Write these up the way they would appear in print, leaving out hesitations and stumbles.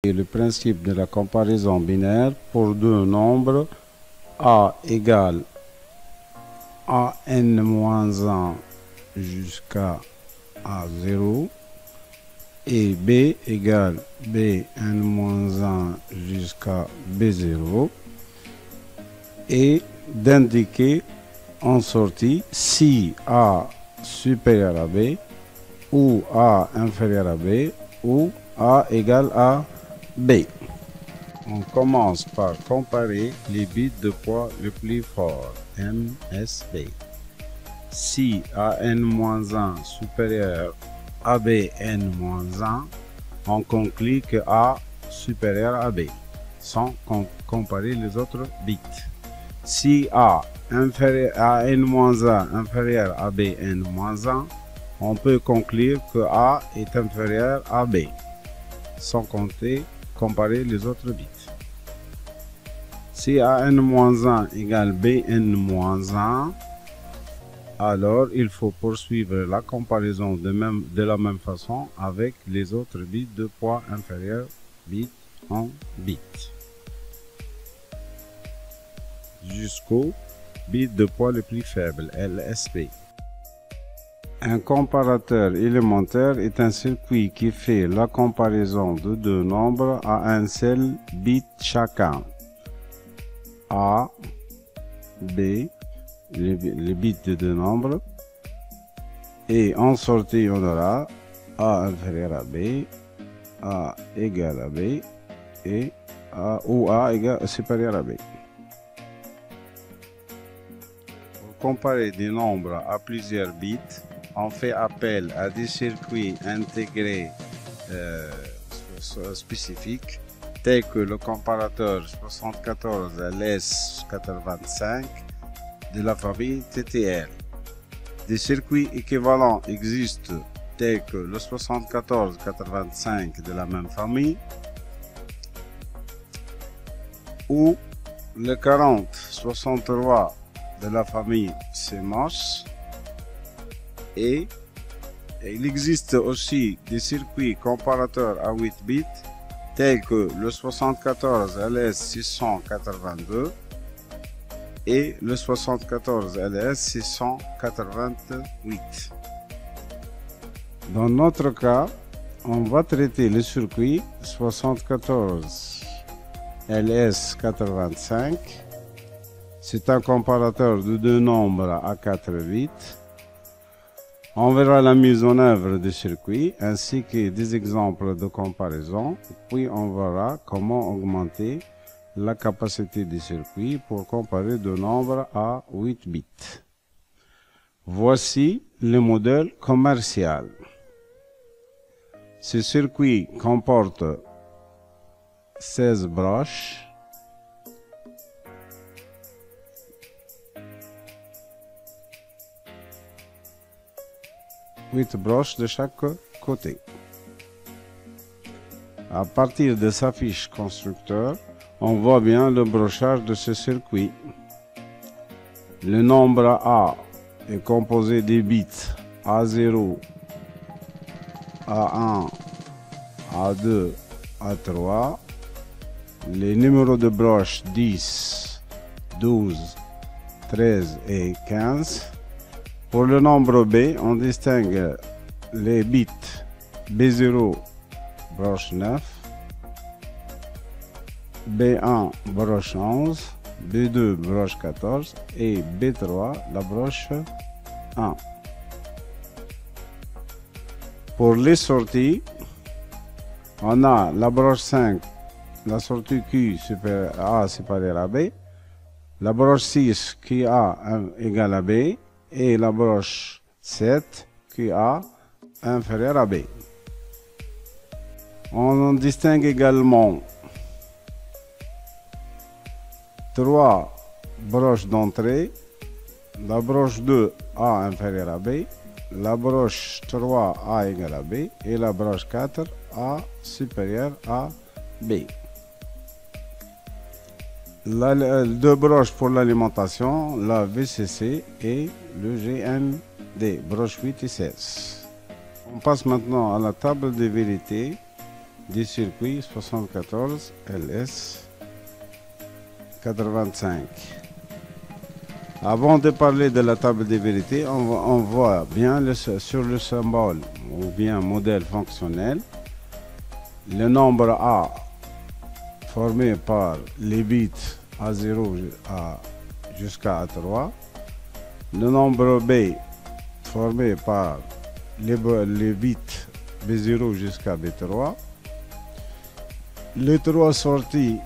Et le principe de la comparaison binaire pour deux nombres a égale an-1 jusqu'à a0 et b égale bn-1 jusqu'à b0 et d'indiquer en sortie si a supérieur à b ou a inférieur à b ou a égale à b. On commence par comparer les bits de poids le plus fort, MSB. Si AN-1 supérieur à BN-1, on conclut que A supérieur à B, sans comparer les autres bits. Si A inférieur à N-1 inférieur à BN-1, on peut conclure que A est inférieur à B, sans comparer les autres bits. Si AN-1 égale BN-1, alors il faut poursuivre la comparaison de la même façon avec les autres bits de poids inférieur bit en bit, jusqu'au bit de poids le plus faible, LSB. Un comparateur élémentaire est un circuit qui fait la comparaison de deux nombres à un seul bit chacun. A, B, les bits de deux nombres, et en sortie on aura A inférieur à B, A égale à B et A égale supérieur à B. Pour comparer des nombres à plusieurs bits, on fait appel à des circuits intégrés spécifiques tels que le comparateur 74LS85 de la famille TTL. Des circuits équivalents existent tels que le 7485 de la même famille ou le 4063 de la famille CMOS. Et il existe aussi des circuits comparateurs à 8 bits tels que le 74LS682 et le 74LS688. Dans notre cas, on va traiter le circuit 74LS85. C'est un comparateur de deux nombres à 4 bits. On verra la mise en œuvre du circuit ainsi que des exemples de comparaison, puis on verra comment augmenter la capacité du circuit pour comparer deux nombres à 8 bits. Voici le modèle commercial. Ce circuit comporte 16 broches. Huit broches de chaque côté. À partir de sa fiche constructeur, on voit bien le brochage de ce circuit. Le nombre A est composé des bits A0, A1, A2, A3. Les numéros de broche 10, 12, 13 et 15. Pour le nombre B, on distingue les bits B0, broche 9, B1, broche 11, B2, broche 14 et B3, la broche 1. Pour les sorties, on a la broche 5, la sortie Q A supérieure à B, la broche 6 QA égale à B, et la broche 7 QA inférieure à B. On distingue également 3 broches d'entrée, la broche 2 A inférieure à B, la broche 3 A égale à B et la broche 4 A supérieure à B. Deux broches pour l'alimentation, la VCC et le GND, broche 8 et 16. On passe maintenant à la table de vérité du circuit 74 LS 85. Avant de parler de la table des vérités, on voit bien sur le symbole ou bien modèle fonctionnel le nombre A formé par les bits A0 jusqu'à A3, le nombre B formé par les bits B0 jusqu'à B3, les trois sorties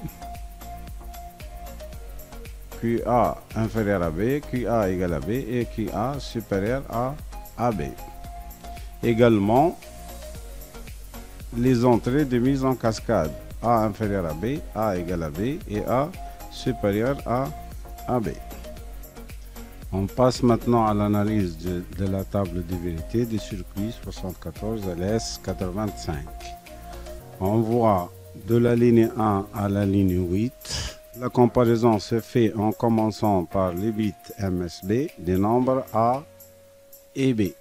QA inférieur à B, QA égale à B et QA supérieur à AB. Également, les entrées de mise en cascade A inférieur à B, A égale à B et A supérieur à AB. On passe maintenant à l'analyse de la table de vérité du circuit 74 LS85. On voit de la ligne 1 à la ligne 8. La comparaison se fait en commençant par les bits MSB des nombres A et B,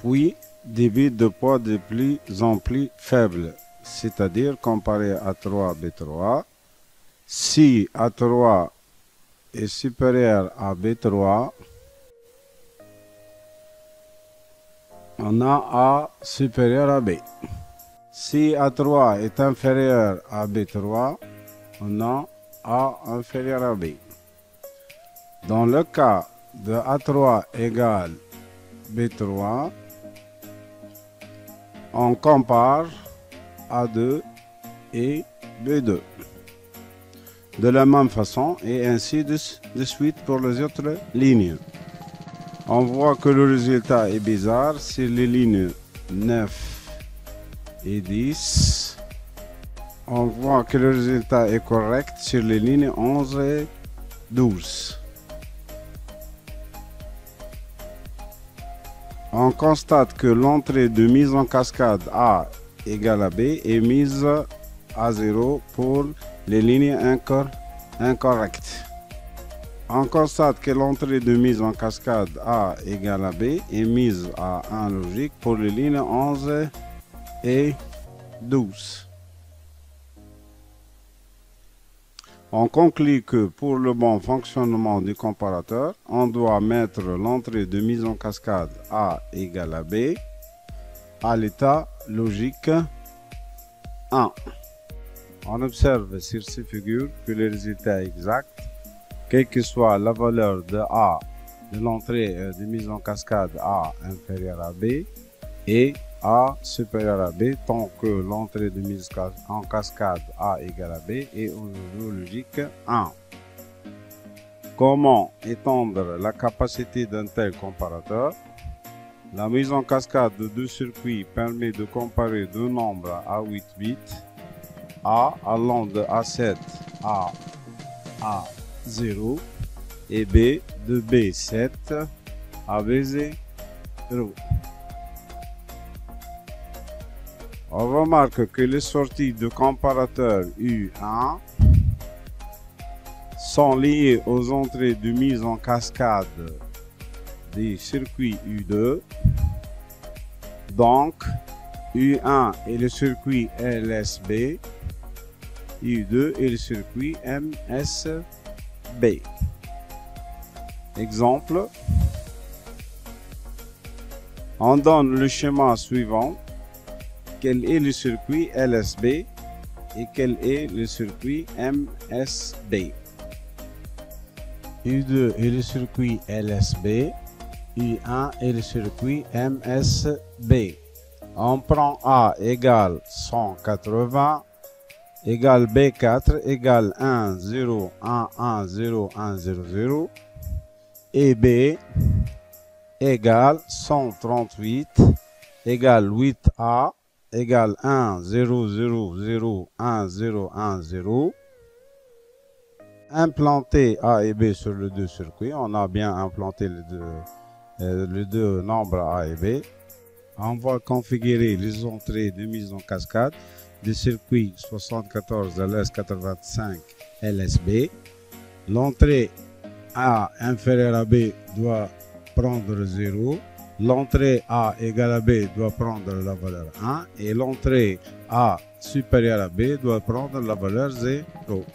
puis des bits de poids de plus en plus faibles, c'est-à-dire comparé à A3, B3. Si A3 est supérieur à B3, on a A supérieur à B. Si A3 est inférieur à B3, on a A inférieur à B. Dans le cas de A3 égale B3, on compare A2 et B2. De la même façon et ainsi de suite pour les autres lignes. On voit que le résultat est bizarre sur les lignes 9 et 10. On voit que le résultat est correct sur les lignes 11 et 12. On constate que l'entrée de mise en cascade A égale à B est mise à 0 pour les lignes incorrectes. On constate que l'entrée de mise en cascade A égale à B est mise à 1 logique pour les lignes 11 et 12. On conclut que pour le bon fonctionnement du comparateur, on doit mettre l'entrée de mise en cascade A égale à B à l'état logique 1. On observe sur ces figures que le résultat est exact, quelle que soit la valeur de A de l'entrée de mise en cascade A inférieure à B et A supérieur à B, tant que l'entrée de mise en cascade A égale à B est au niveau logique 1. Comment étendre la capacité d'un tel comparateur? La mise en cascade de deux circuits permet de comparer deux nombres à 8 bits, A allant de A7 à A0 et B de B7 à B0. On remarque que les sorties de comparateur U1 sont liées aux entrées de mise en cascade des circuits U2. Donc, U1 est le circuit LSB, U2 est le circuit MSB. Exemple, on donne le schéma suivant. Quel est le circuit LSB et quel est le circuit MSB? U2 est le circuit LSB, U1 est le circuit MSB. On prend A égale 180 égale B4 égale 1, 0, 1, 1, 0, 1, 0, 0 et B égale 138 égale 8A égale 1, 0, 0, 0, 1, 0, 1, 0. Implanter A et B sur les deux circuits. On a bien implanté les deux nombres A et B. On va configurer les entrées de mise en cascade du circuit 74 LS85 LSB. L'entrée A inférieure à B doit prendre 0 l'entrée A égale à B doit prendre la valeur 1 et l'entrée A supérieure à B doit prendre la valeur 0.